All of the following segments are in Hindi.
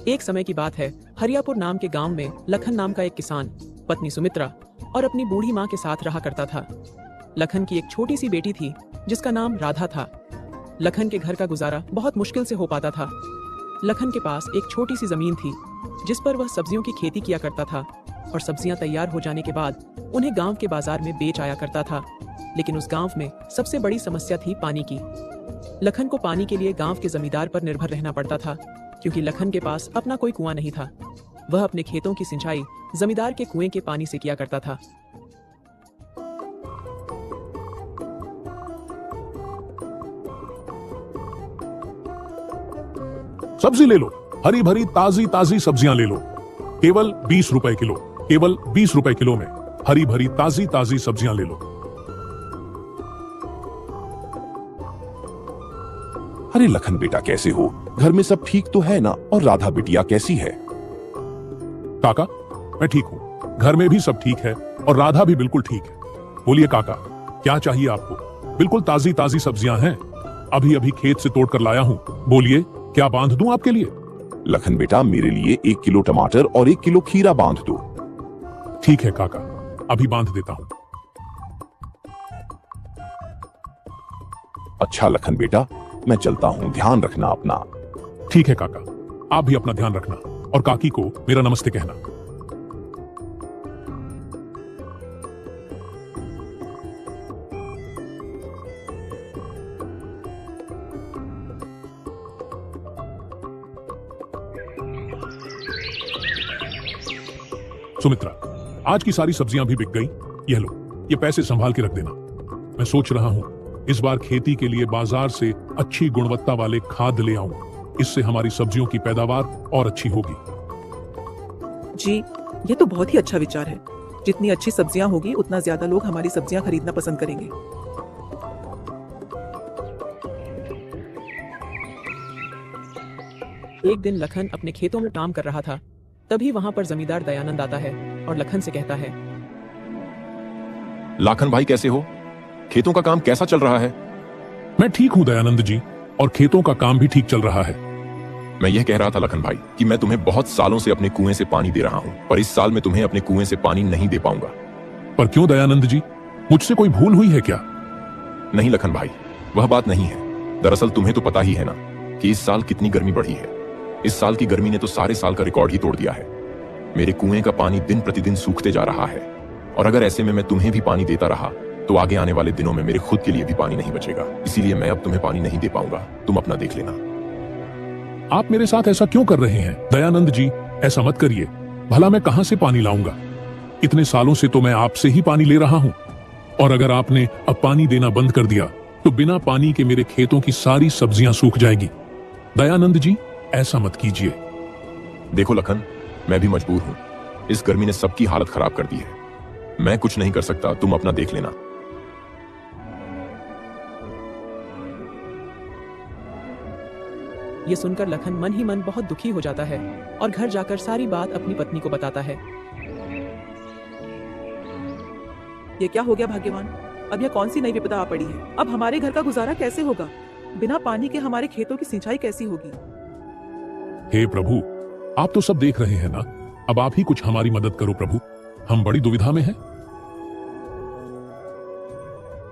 एक समय की बात है, हरियापुर नाम के गांव में लखन नाम का एक किसान पत्नी सुमित्रा और अपनी बूढ़ी माँ के साथ रहा करता था। लखन की एक छोटी सी बेटी थी जिसका नाम राधा था। लखन के घर का गुजारा बहुत मुश्किल से हो पाता था। लखन के पास एक छोटी सी जमीन थी जिस पर वह सब्जियों की खेती किया करता था और सब्जियां तैयार हो जाने के बाद उन्हें गांव के बाजार में बेच आया करता था। लेकिन उस गांव में सबसे बड़ी समस्या थी पानी की। लखन को पानी के लिए गांव के जमींदार पर निर्भर रहना पड़ता था क्योंकि लखन के पास अपना कोई कुआं नहीं था। वह अपने खेतों की सिंचाई जमींदार के कुएं के पानी से किया करता था। सब्जी ले लो, हरी भरी ताजी ताजी सब्जियां ले लो, केवल 20 रुपए किलो। केवल 20 रुपए किलो में हरी भरी ताजी ताजी सब्जियां ले लो। अरे लखन बेटा कैसे हो? घर में सब ठीक तो है ना? और राधा बिटिया कैसी है? काका, मैं ठीक हूँ, घर में भी सब ठीक है और राधा भी बिल्कुल ठीक है। बोलिए काका, क्या चाहिए आपको? बिल्कुल ताजी ताजी सब्जियां हैं, अभी अभी खेत से तोड़ कर लाया हूँ। बोलिए, क्या बांध दूं आपके लिए? लखन बेटा, मेरे लिए 1 किलो टमाटर और 1 किलो खीरा बांध दो। ठीक है काका, अभी बांध देता हूँ। अच्छा लखन बेटा, मैं चलता हूँ, ध्यान रखना अपना। ठीक है काका, आप भी अपना ध्यान रखना और काकी को मेरा नमस्ते कहना। सुमित्रा, आज की सारी सब्जियां भी बिक गई। यह लो, ये पैसे संभाल के रख देना। मैं सोच रहा हूं इस बार खेती के लिए बाजार से अच्छी गुणवत्ता वाले खाद ले आऊं। इससे हमारी सब्जियों की पैदावार और अच्छी होगी। जी, ये तो बहुत ही अच्छा विचार है। जितनी अच्छी सब्जियां होगी उतना ज्यादा लोग हमारी सब्जियां खरीदना पसंद करेंगे। एक दिन लखन अपने खेतों में काम कर रहा था। तभी वहां पर जमींदार दयानंद आता है और लखन से कहता है, लाखन भाई कैसे हो? खेतों का काम कैसा चल रहा है? मैं ठीक हूं दयानंद जी, और खेतों का काम भी ठीक चल रहा है। मैं यह कह रहा था लखन भाई कि मैं तुम्हें बहुत सालों से अपने कुएं से पानी दे रहा हूं, पर इस साल मैं तुम्हें अपने कुएं से पानी नहीं दे पाऊंगा। पर क्यों दयानंद जी, मुझसे कोई भूल हुई है क्या? नहीं लखन भाई, वह बात नहीं है। दरअसल तुम्हें तो पता ही है ना कि इस साल कितनी गर्मी बढ़ी है। इस साल की गर्मी ने तो सारे साल का रिकॉर्ड ही तोड़ दिया है। मेरे कुएं का पानी दिन प्रतिदिन सूखते जा रहा है, और अगर ऐसे में मैं तुम्हें भी पानी देता रहा तो आगे आने वाले दिनों में मेरे खुद के लिए भी पानी नहीं बचेगा। इसीलिए मैं अब तुम्हें पानी नहीं दे पाऊंगा। तुम अपना देख लेना। आप मेरे साथ ऐसा क्यों कर रहे हैं दयानंद जी? ऐसा मत करिए, भला मैं कहां से पानी लाऊंगा? इतने सालों से तो मैं आपसे ही पानी ले रहा हूं, और अगर आपने अब पानी देना बंद कर दिया तो बिना पानी के मेरे खेतों की सारी सब्जियां सूख जाएगी। दयानंद जी, ऐसा मत कीजिए। देखो लखन, मैं भी मजबूर हूं। इस गर्मी ने सबकी हालत खराब कर दी है। मैं कुछ नहीं कर सकता, तुम अपना देख लेना। ये सुनकर लखन मन ही मन बहुत दुखी हो जाता है और घर जाकर सारी बात अपनी पत्नी को बताता है। ये क्या हो गया भाग्यवान? अब यह कौन सी नई विपदा आ पड़ी है? अब हमारे घर का गुजारा कैसे होगा? बिना पानी के हमारे खेतों की सिंचाई कैसी होगी? हे प्रभु, आप तो सब देख रहे हैं ना, अब आप ही कुछ हमारी मदद करो प्रभु, हम बड़ी दुविधा में हैं।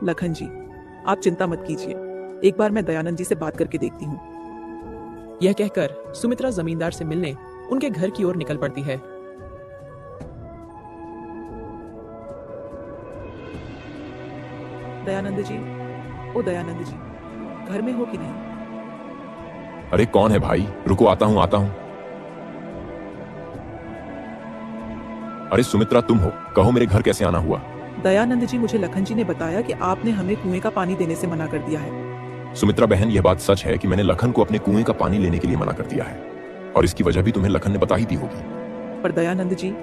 लखन जी, आप चिंता मत कीजिए, एक बार मैं दयानंद जी से बात करके देखती हूँ। यह कहकर सुमित्रा जमींदार से मिलने उनके घर की ओर निकल पड़ती है। दयानंद जी, ओ दयानंद जी, घर में हो कि नहीं? अरे कौन है भाई? रुको, आता हूं आता हूं। अरे सुमित्रा, तुम हो? कहो मेरे घर कैसे आना हुआ? दयानंद जी, मुझे लखन जी ने बताया कि आपने हमें कुएं का पानी देने से मना कर दिया है। सुमित्रा बहन, यह बात सच है कि मैंने लखन को अपने कुएं का पानी लेने के लिए मना कर दिया है, और इसकी वजह भी तुम्हें लखन ने बता ही दी होगी। पर दयानंद जी,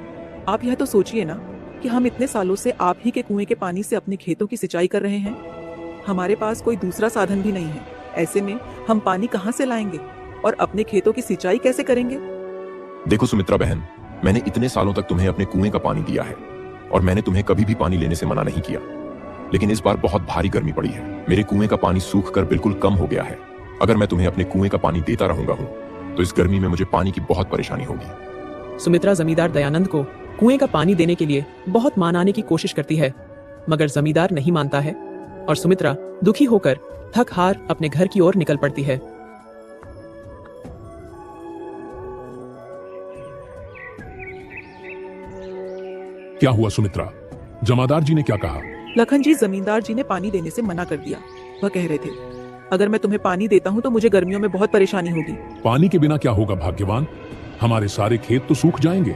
आप यह तो सोचिए ना कि हम इतने सालों से आप ही के कुएं के पानी से अपने खेतों की सिंचाई कर रहे हैं। हमारे पास कोई दूसरा साधन भी नहीं है। ऐसे में हम पानी कहां से लाएंगे और अपने खेतों की सिंचाई कैसे करेंगे? देखो सुमित्रा बहन, मैंने इतने सालों तक तुम्हें अपने कुएं का पानी दिया है, और मैंने तुम्हें कभी भी पानी लेने से मना नहीं किया। लेकिन इस बार बहुत भारी गर्मी पड़ी है। मेरे कुएं का पानी सूख कर बिल्कुल कम हो गया है। अगर मैं तुम्हें अपने कुएं का पानी देता रहूंगा तो तो इस गर्मी में मुझे पानी की बहुत परेशानी होगी। सुमित्रा जमींदार दयानंद को कुएं का पानी देने के लिए बहुत मनाने की कोशिश करती है, मगर जमींदार नहीं मानता है और सुमित्रा दुखी होकर थक हार अपने घर की ओर निकल पड़ती है। क्या हुआ सुमित्रा? जमादार जी ने क्या कहा? लखन जी, जमींदार जी ने पानी देने से मना कर दिया। वह कह रहे थे अगर मैं तुम्हें पानी देता हूँ तो मुझे गर्मियों में बहुत परेशानी होगी। पानी के बिना क्या होगा भाग्यवान? हमारे सारे खेत तो सूख जाएंगे।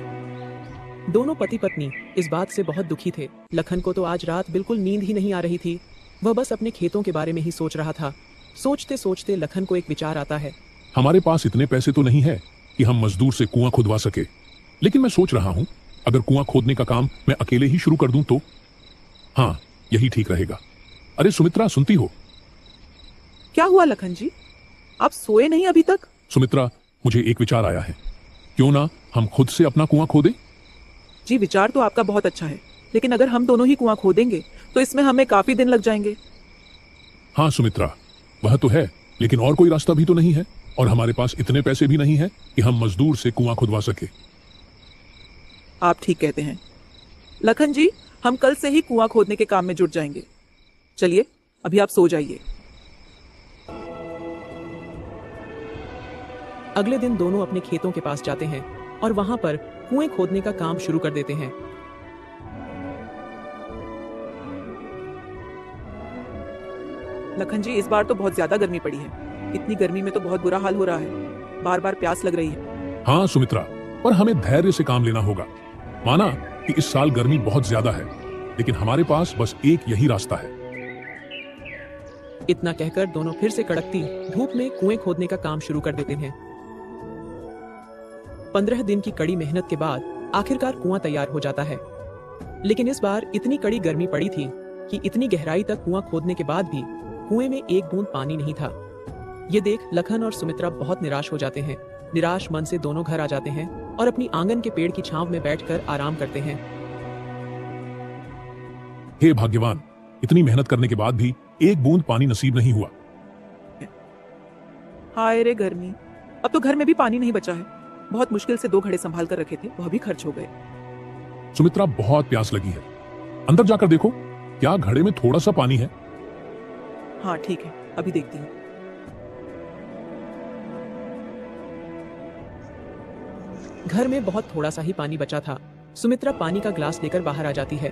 दोनों पति पत्नी इस बात से बहुत दुखी थे। लखन को तो आज रात बिल्कुल नींद ही नहीं आ रही थी। वह बस अपने खेतों के बारे में ही सोच रहा था। सोचते सोचते लखन को एक विचार आता है। हमारे पास इतने पैसे तो नहीं है कि हम मजदूर से कुआं खुदवा सके, लेकिन मैं सोच रहा हूं अगर कुआं खोदने का काम मैं अकेले ही शुरू कर दूं तो? हाँ, यही ठीक रहेगा। अरे सुमित्रा, सुनती हो? क्या हुआ लखन जी, आप सोए नहीं अभी तक? सुमित्रा, मुझे एक विचार आया है। क्यों ना हम खुद से अपना कुआं खोदें? जी, विचार तो आपका बहुत अच्छा है, लेकिन अगर हम दोनों ही कुआं खोदेंगे तो इसमें हमें काफी दिन लग जाएंगे। हाँ सुमित्रा, वह तो है, लेकिन और कोई रास्ता भी तो नहीं है, और हमारे पास इतने पैसे भी नहीं है कि हम मजदूर से कुआं खुदवा सके। आप ठीक कहते हैं लखन जी, हम कल से ही कुआं खोदने के काम में जुट जाएंगे। चलिए, अभी आप सो जाइए। अगले दिन दोनों अपने खेतों के पास जाते हैं और वहां पर कुएं खोदने का काम शुरू कर देते हैं। लखन जी, इस बार तो बहुत ज्यादा गर्मी पड़ी है। इतनी गर्मी में तो बहुत बुरा हाल हो रहा है। बार बार प्यास लग रही है। हाँ सुमित्रा, पर हमें धैर्य से काम लेना होगा। माना कि इस साल गर्मी बहुत ज्यादा है, लेकिन हमारे पास बस एक यही रास्ता है। इतना कहकर दोनों फिर से कड़कती धूप में कुएं खोदने का काम शुरू कर देते हैं। 15 दिन की कड़ी मेहनत के बाद आखिरकार कुआं तैयार हो जाता है, लेकिन इस बार इतनी कड़ी गर्मी पड़ी थी कि इतनी गहराई तक कुआं खोदने के बाद भी कुएं में एक बूंद पानी नहीं था। ये देख लखन और सुमित्रा बहुत निराश हो जाते हैं। निराश मन से दोनों घर आ जाते हैं और अपनी आंगन के पेड़ की छांव में बैठकर आराम करते हैं। हे भाग्यवान, इतनी मेहनत करने के बाद भी एक बूंद पानी नसीब नहीं हुआ। हाय रे गर्मी, अब तो घर में भी पानी नहीं बचा है। बहुत मुश्किल से 2 घड़े संभाल कर रखे थे, वह भी खर्च हो गए। सुमित्रा, बहुत प्यास लगी है, अंदर जाकर देखो क्या घड़े में थोड़ा सा पानी है। हाँ ठीक है, अभी देखती हूँ। घर में बहुत थोड़ा सा ही पानी बचा था। सुमित्रा पानी का ग्लास लेकर बाहर आ जाती है।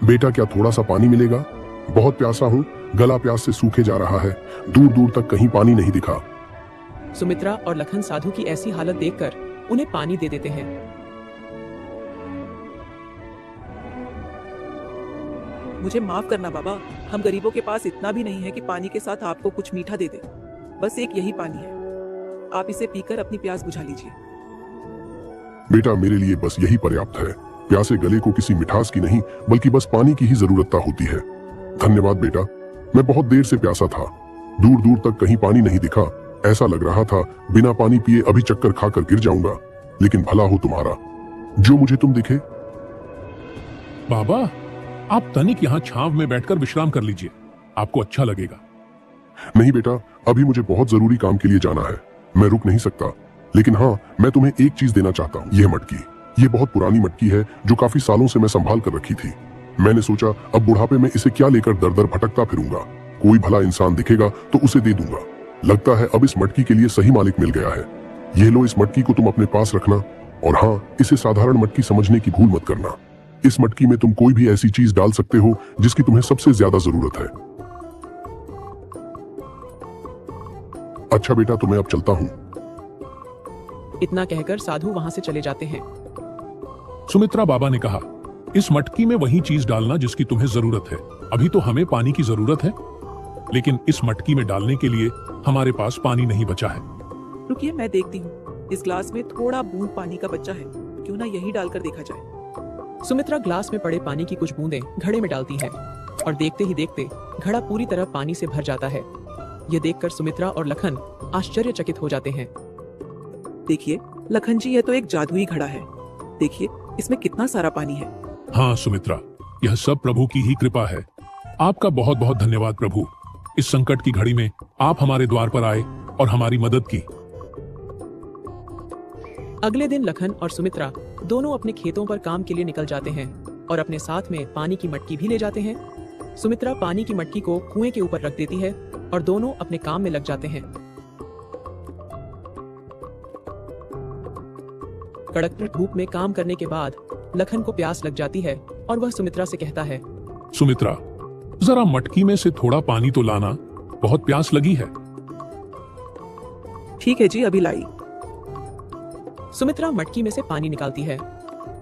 बेटा, क्या थोड़ा सा पानी मिलेगा? बहुत प्यासा हूँ, गला प्यास से सूखे जा रहा है। दूर दूर तक कहीं पानी नहीं दिखा। सुमित्रा और लखन साधु की ऐसी हालत देखकर उन्हें पानी दे देते हैं। मुझे माफ करना बाबा, हम गरीबों के पास इतना भी नहीं है कि पानी के साथ आपको कुछ मीठा दे दे। बस एक यही पानी है, आप इसे पीकर अपनी प्यास बुझा लीजिए। बेटा, मेरे लिए बस यही पर्याप्त है। प्यासे गले को किसी मिठास की नहीं, बल्कि बस पानी की ही जरूरत होती है। धन्यवाद बेटा, मैं बहुत देर से प्यासा था। दूर दूर तक कहीं पानी नहीं दिखा। ऐसा लग रहा था बिना पानी पिए अभी चक्कर खाकर गिर जाऊंगा, लेकिन भला हो तुम्हारा, जो मुझे तुम दिखे। बाबा, आप तनिक यहाँ छांव में बैठकर विश्राम कर लीजिए, आपको अच्छा लगेगा। नहीं बेटा, अभी मुझे बहुत जरूरी काम के लिए जाना है, मैं रुक नहीं सकता। लेकिन हाँ, मैं तुम्हें एक चीज देना चाहता हूँ। यह मटकी, ये बहुत पुरानी मटकी है जो काफी सालों से मैं संभाल कर रखी थी। मैंने सोचा अब बुढ़ापे में इसे क्या लेकर दर दर भटकता फिरूंगा। कोई भला इंसान दिखेगा तो उसे दे दूंगा। लगता है अब इस मटकी के लिए सही मालिक मिल गया है। ये लो, इस मटकी को तुम अपने पास रखना, और हाँ, इसे साधारण मटकी समझने की भूल मत करना। इस मटकी में तुम कोई भी ऐसी चीज डाल सकते हो जिसकी तुम्हें सबसे ज्यादा जरूरत है। अच्छा बेटा, तो मैं अब चलता हूँ। इतना कहकर साधु वहां से चले जाते हैं। सुमित्रा बाबा ने कहा, इस मटकी में वही चीज डालना जिसकी तुम्हें जरूरत है। अभी तो हमें पानी की जरूरत है, लेकिन इस मटकी में डालने के लिए हमारे पास पानी नहीं बचा है। रुकिए, मैं देखती हूँ। इस ग्लास में थोड़ा बूंद पानी का बचा है, क्यों ना यही डालकर देखा जाए। सुमित्रा ग्लास में पड़े पानी की कुछ बूंदें घड़े में डालती है और देखते ही देखते घड़ा पूरी तरह पानी से भर जाता है। यह देखकर सुमित्रा और लखन आश्चर्यचकित हो जाते हैं। देखिए लखन जी, यह तो एक जादुई घड़ा है। देखिए इसमें कितना सारा पानी है। हाँ सुमित्रा, यह सब प्रभु की ही कृपा है। आपका बहुत बहुत धन्यवाद प्रभु। इस संकट की घड़ी में आप हमारे द्वार पर आए और हमारी मदद की। अगले दिन लखन और सुमित्रा दोनों अपने खेतों पर काम के लिए निकल जाते हैं और अपने साथ में पानी की मटकी भी ले जाते हैं। सुमित्रा पानी की मटकी को कुएं के ऊपर रख देती है और दोनों अपने काम में लग जाते हैं। कड़कती धूप में काम करने के बाद लखन को प्यास लग जाती है और वह सुमित्रा से कहता है, सुमित्रा, जरा मटकी में से थोड़ा पानी तो लाना, बहुत प्यास लगी है। ठीक है जी, अभी लाई। सुमित्रा मटकी में से पानी निकालती है।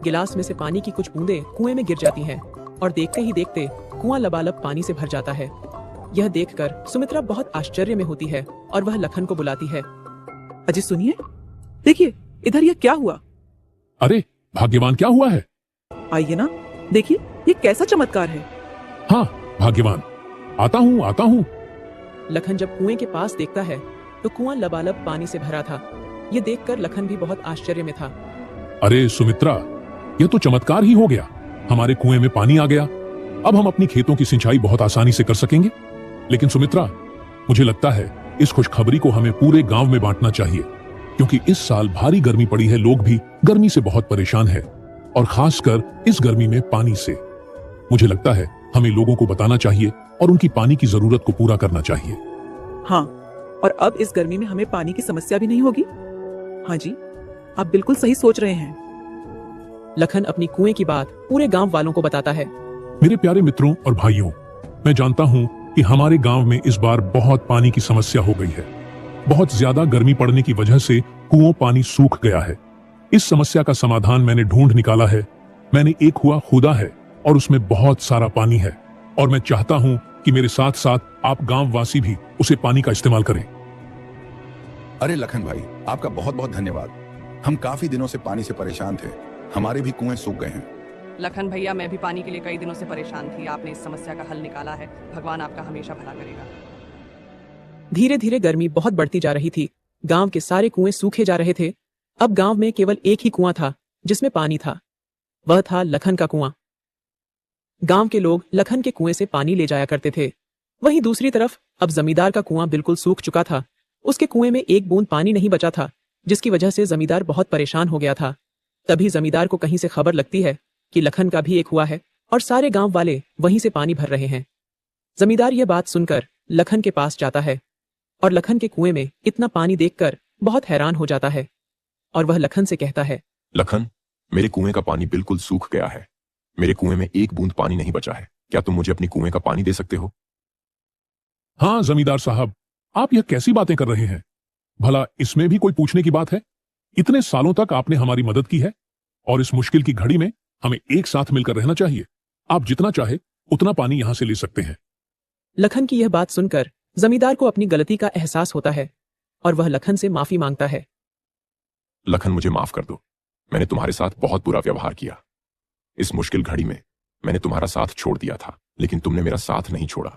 गिलास में से पानी की कुछ बूंदें कुएं में गिर जाती हैं और देखते ही देखते कुआं लबालब पानी से भर जाता है। यह देखकर सुमित्रा बहुत आश्चर्य में होती है और वह लखन को बुलाती है। अजय सुनिए, देखिए इधर यह क्या हुआ। अरे भाग्यवान, क्या हुआ है? आइए ना, देखिए ये कैसा चमत्कार है। हाँ भाग्यवान, आता हूँ। लखन जब कुएं के पास देखता है तो कुआं लबालब पानी से भरा था। ये देखकर लखन भी बहुत आश्चर्य में था। अरे सुमित्रा, यह तो चमत्कार ही हो गया। हमारे कुएं में पानी आ गया। अब हम अपनी खेतों की सिंचाई बहुत आसानी से कर सकेंगे। लेकिन सुमित्रा, मुझे लगता है इस खुशखबरी को हमें पूरे गांव में बांटना चाहिए, क्योंकि इस साल भारी गर्मी पड़ी है। लोग भी गर्मी से बहुत परेशान हैं, और खासकर इस गर्मी में पानी से। मुझे लगता है हमें लोगों को बताना चाहिए और उनकी पानी की जरूरत को पूरा करना चाहिए। हाँ, और अब इस गर्मी में हमें पानी की समस्या भी नहीं होगी। हाँ जी, आप बिल्कुल सही सोच रहे हैं। लखन अपनी कुएं की बात पूरे गांव वालों को बताता है। मेरे प्यारे मित्रों और भाइयों, मैं जानता हूं कि हमारे गांव में इस बार बहुत पानी की समस्या हो गई है। बहुत ज्यादा गर्मी पड़ने की वजह से कुओं पानी सूख गया है। इस समस्या का समाधान मैंने ढूंढ निकाला है। मैंने एक कुआं खोदा है और उसमें बहुत सारा पानी है, और मैं चाहता हूं कि मेरे साथ साथ आप गांव वासी भी उसे पानी का इस्तेमाल करें। अरे लखन भाई, आपका बहुत बहुत धन्यवाद। हम काफी दिनों से पानी से परेशान थे। हमारे भी कुएं सूख गए हैं। लखन भैया, मैं भी पानी के लिए कई दिनों से परेशान थी। आपने इस समस्या का हल निकाला है। भगवान आपका हमेशा भला करेगा। धीरे धीरे गर्मी बहुत बढ़ती जा रही थी। गांव के सारे कुएं सूखे जा रहे थे। अब गांव में केवल एक ही कुआं था जिसमें पानी था। वह था लखन का कुआं। गांव के लोग लखन के कुएं से पानी ले जाया करते थे। वहीं दूसरी तरफ अब जमींदार का कुआं बिल्कुल सूख चुका था। उसके कुएं में एक बूंद पानी नहीं बचा था, जिसकी वजह से जमींदार बहुत परेशान हो गया था। तभी जमींदार को कहीं से खबर लगती है कि लखन का भी एक कुआं है और सारे गांव वाले वहीं से पानी भर रहे हैं। जमींदार यह बात सुनकर लखन के पास जाता है और लखन के कुएं में इतना पानी देखकर बहुत हैरान हो जाता है, और वह लखन से कहता है, लखन, मेरे कुएं का पानी बिल्कुल सूख गया है। मेरे कुएं में एक बूंद पानी नहीं बचा है। क्या तुम मुझे अपनी कुएं का पानी दे सकते हो? हाँ जमींदार साहब, आप यह कैसी बातें कर रहे हैं? भला इसमें भी कोई पूछने की बात है? इतने सालों तक आपने हमारी मदद की है, और इस मुश्किल की घड़ी में हमें एक साथ मिलकर रहना चाहिए। आप जितना चाहे उतना पानी यहां से ले सकते हैं। लखन की यह बात सुनकर जमींदार को अपनी गलती का एहसास होता है और वह लखन से माफी मांगता है। लखन, मुझे माफ कर दो। मैंने तुम्हारे साथ बहुत बुरा व्यवहार किया। इस मुश्किल घड़ी में मैंने तुम्हारा साथ छोड़ दिया था, लेकिन तुमने मेरा साथ नहीं छोड़ा।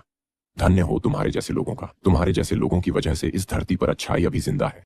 धन्य हो तुम्हारे जैसे लोगों का। तुम्हारे जैसे लोगों की वजह से इस धरती पर अच्छाई अभी जिंदा है।